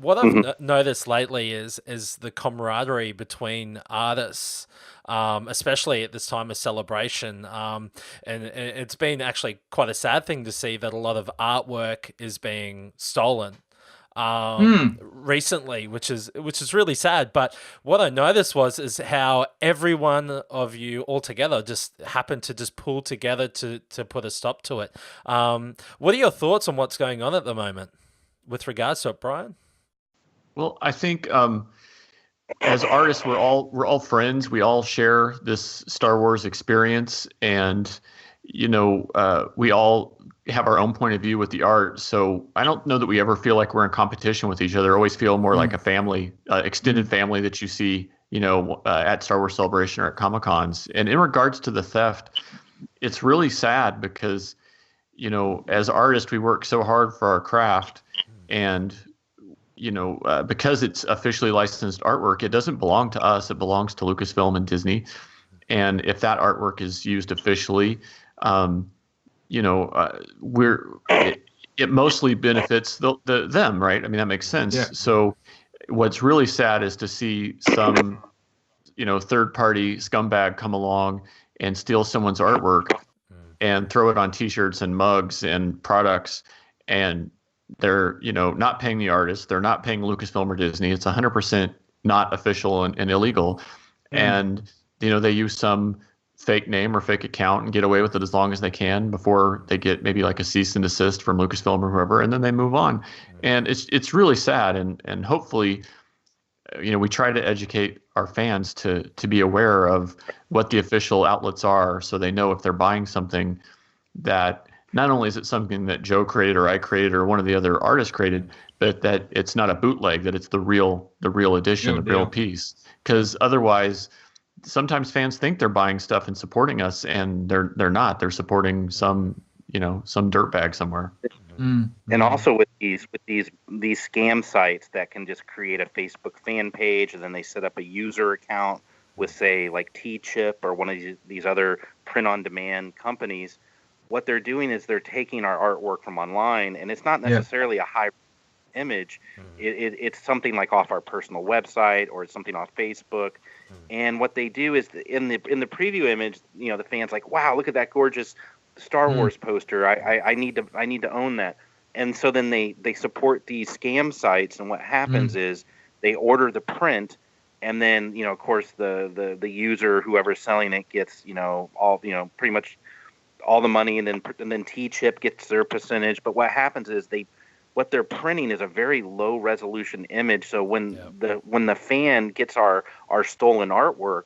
what I've noticed lately is the camaraderie between artists, especially at this time of celebration. And it's been actually quite a sad thing to see that a lot of artwork is being stolen recently, which is really sad. But what I noticed is how every one of you all together just happened to just pull together to put a stop to it. What are your thoughts on what's going on at the moment with regards to it, Brian? Well, I think as artists, we're all friends. We all share this Star Wars experience, and we all have our own point of view with the art. So I don't know that we ever feel like we're in competition with each other. Always feel more like a family, extended family that you see, at Star Wars Celebration or at Comic Cons. And in regards to the theft, it's really sad because, as artists, we work so hard for our craft, and because it's officially licensed artwork, it doesn't belong to us. It belongs to Lucasfilm and Disney. And if that artwork is used officially, it mostly benefits them, right? I mean, that makes sense. Yeah. So what's really sad is to see some, third-party scumbag come along and steal someone's artwork and throw it on T-shirts and mugs and products, and they're, not paying the artist. They're not paying Lucasfilm or Disney. It's 100% not official and illegal. And, they use some fake name or fake account and get away with it as long as they can before they get maybe like a cease and desist from Lucasfilm or whoever, and then they move on. And it's really sad. And hopefully, we try to educate our fans to be aware of what the official outlets are, so they know if they're buying something that not only is it something that Joe created or I created or one of the other artists created, but that it's not a bootleg, that it's the real edition, the real piece. Because otherwise, sometimes fans think they're buying stuff and supporting us, and they're not. They're supporting some dirtbag somewhere. And also with these scam sites that can just create a Facebook fan page, and then they set up a user account with, say, like T-Chip or one of these other print-on-demand companies. What they're doing is they're taking our artwork from online, and it's not necessarily a high image. It's something like off our personal website, or it's something off Facebook. And what they do is in the preview image, the fans like, wow, look at that gorgeous Star Wars poster. I need to own that. And so then they support these scam sites, and what happens is they order the print, and then of course the user, whoever's selling it, gets all pretty much all the money, and then T-Chip gets their percentage. But what happens is what they're printing is a very low resolution image. So when the fan gets our stolen artwork,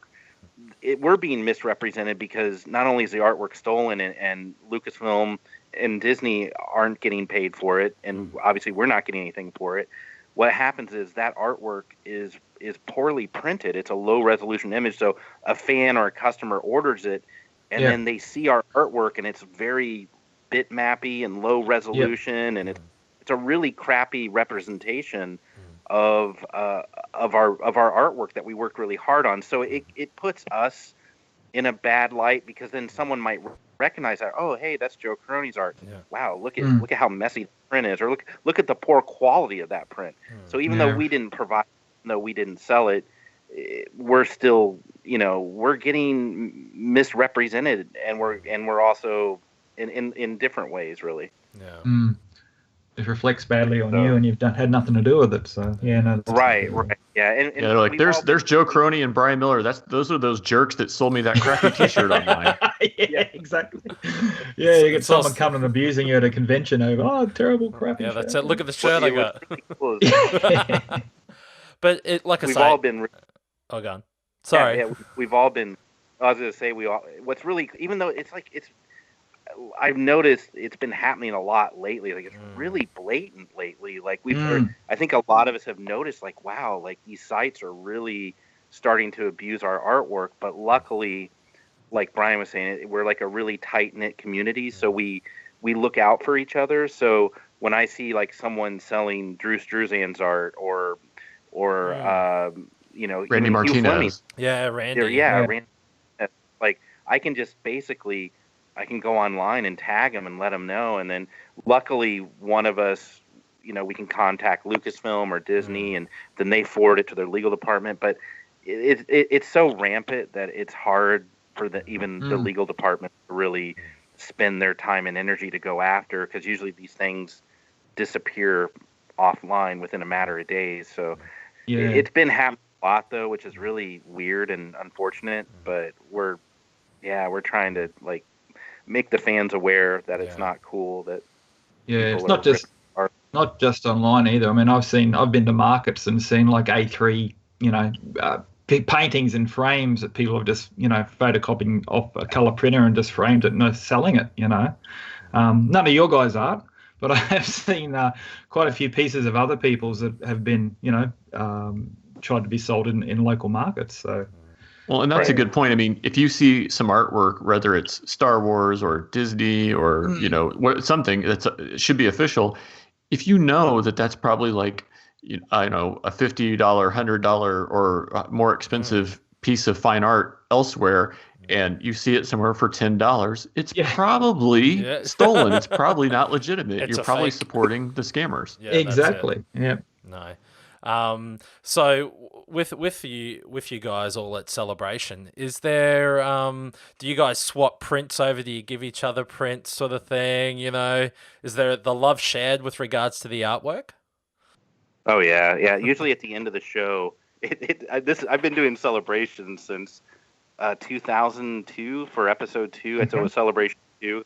we're being misrepresented, because not only is the artwork stolen, and Lucasfilm and Disney aren't getting paid for it, and obviously we're not getting anything for it. What happens is that artwork is poorly printed. It's a low resolution image. So a fan or a customer orders it, and then they see our artwork, and it's very bitmappy and low resolution, and it's a really crappy representation of our artwork that we worked really hard on. So it puts us in a bad light, because then someone might recognize that, oh, hey, that's Joe Caroni's art. Wow, look at how messy the print is, or look at the poor quality of that print. So even though we didn't provide, though we didn't sell it, we're still, we're getting misrepresented, and we're also in different ways, really. It reflects badly on you, and you've had nothing to do with it. So right, and they're like, there's Joe Caroni and Brian Miller. Those are those jerks that sold me that crappy T-shirt online. Exactly. Yeah, you get someone coming and abusing you at a convention over, terrible crappy. Yeah, that's it. Look at the shirt I got. But we've all been. Oh, gone. Sorry. We've all been. I was going to say what's really, even though it's I've noticed it's been happening a lot lately. Like, it's really blatant lately. Like, we've heard, I think a lot of us have noticed, like, wow, like these sites are really starting to abuse our artwork. But luckily, like Brian was saying, we're like a really tight knit community. So we look out for each other. So when I see like someone selling Drew Struzan's art or Randy Martinez. Randy. Randy. Like, I can just basically, I can go online and tag them and let them know. And then luckily one of us we can contact Lucasfilm or Disney, and then they forward it to their legal department. But it's so rampant that it's hard for even the legal department to really spend their time and energy to go after, because usually these things disappear offline within a matter of days. So it's been happening a lot, though, which is really weird and unfortunate. But we're trying to like make the fans aware that it's not cool. That it's not just online either. I mean, I've been to markets and seen like A3, paintings and frames that people have just, photocopying off a color printer and just framed it and are selling it, None of your guys' art, but I have seen quite a few pieces of other people's that have been, tried to be sold in local markets. So. Well, and that's a good point. I mean, if you see some artwork, whether it's Star Wars or Disney or, something that should be official, if you know that that's probably like, a $50, $100 or more expensive piece of fine art elsewhere, and you see it somewhere for $10, it's probably stolen. It's probably not legitimate. You're probably supporting the scammers. Yeah, exactly. Yeah. No. So with you guys all at Celebration, is there do you guys swap prints over? Do you give each other prints, sort of thing? Is there the love shared with regards to the artwork? Oh yeah. Usually at the end of the show, I've been doing Celebration since 2002 for episode 2. It's a Celebration 2,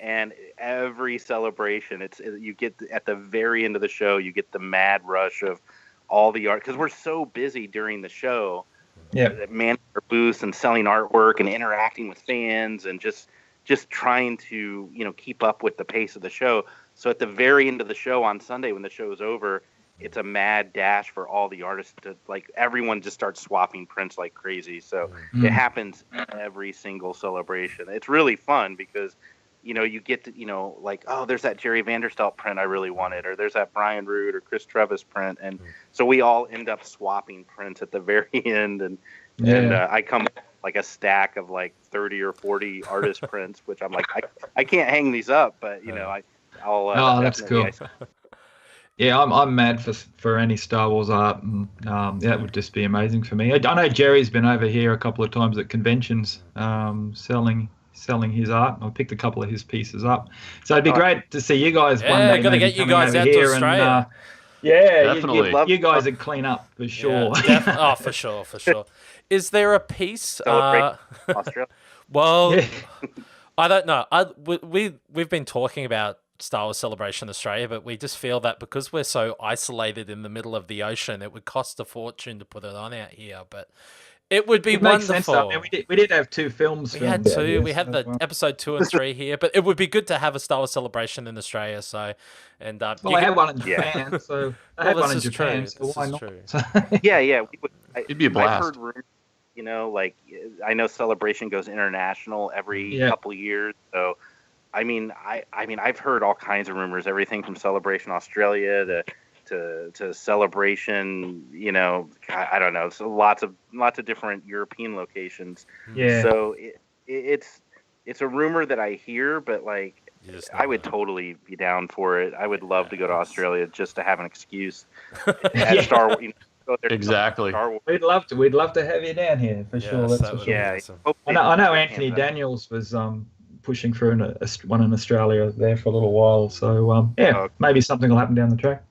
and every Celebration, you get at the very end of the show, you get the mad rush of all the art, because we're so busy during the show, manning our booths and selling artwork and interacting with fans and just trying to keep up with the pace of the show. So at the very end of the show on Sunday, when the show is over, it's a mad dash for all the artists to, like, everyone just starts swapping prints like crazy. So it happens every single Celebration. It's really fun because, you get to, like, oh, there's that Jerry Vanderstelt print I really wanted, or there's that Brian Root or Chris Trevis print. And so we all end up swapping prints at the very end. And I come up with like a stack of like 30 or 40 artist prints, which I'm like, I can't hang these up, but, I'll that's cool. Yeah, I'm mad for any Star Wars art, and that would just be amazing for me. I know Jerry's been over here a couple of times at conventions, selling his art. I picked a couple of his pieces up, so it'd be great to see you guys one day. Got to get you guys out to Australia. Definitely. You guys would clean up for sure. Yeah, for sure. Is there a piece? Australia. Well, I don't know. We've been talking about Star Wars Celebration Australia, but we just feel that because we're so isolated in the middle of the ocean, it would cost a fortune to put it on out here. But it would be wonderful. I mean, we did have 2 films. We had 2. We had the episode 2 and 3 here, but it would be good to have a Star Wars Celebration in Australia. So, and I had one in Japan. So I had one in Japan. So why not? Yeah. It'd be a blast. I've heard rumors. I know Celebration goes international every couple of years. So, I mean, I've heard all kinds of rumors, everything from Celebration Australia to Celebration, I don't know, so lots of different European locations. Yeah. So it's a rumor that I hear, but like I would totally be down for it. I would love to go to Australia just to have an excuse at Star Wars. Go there. Exactly. We'd love to have you down here for sure. That's for sure. Yeah. Awesome. I know Anthony Daniels was pushing for one in Australia there for a little while. So maybe something will happen down the track.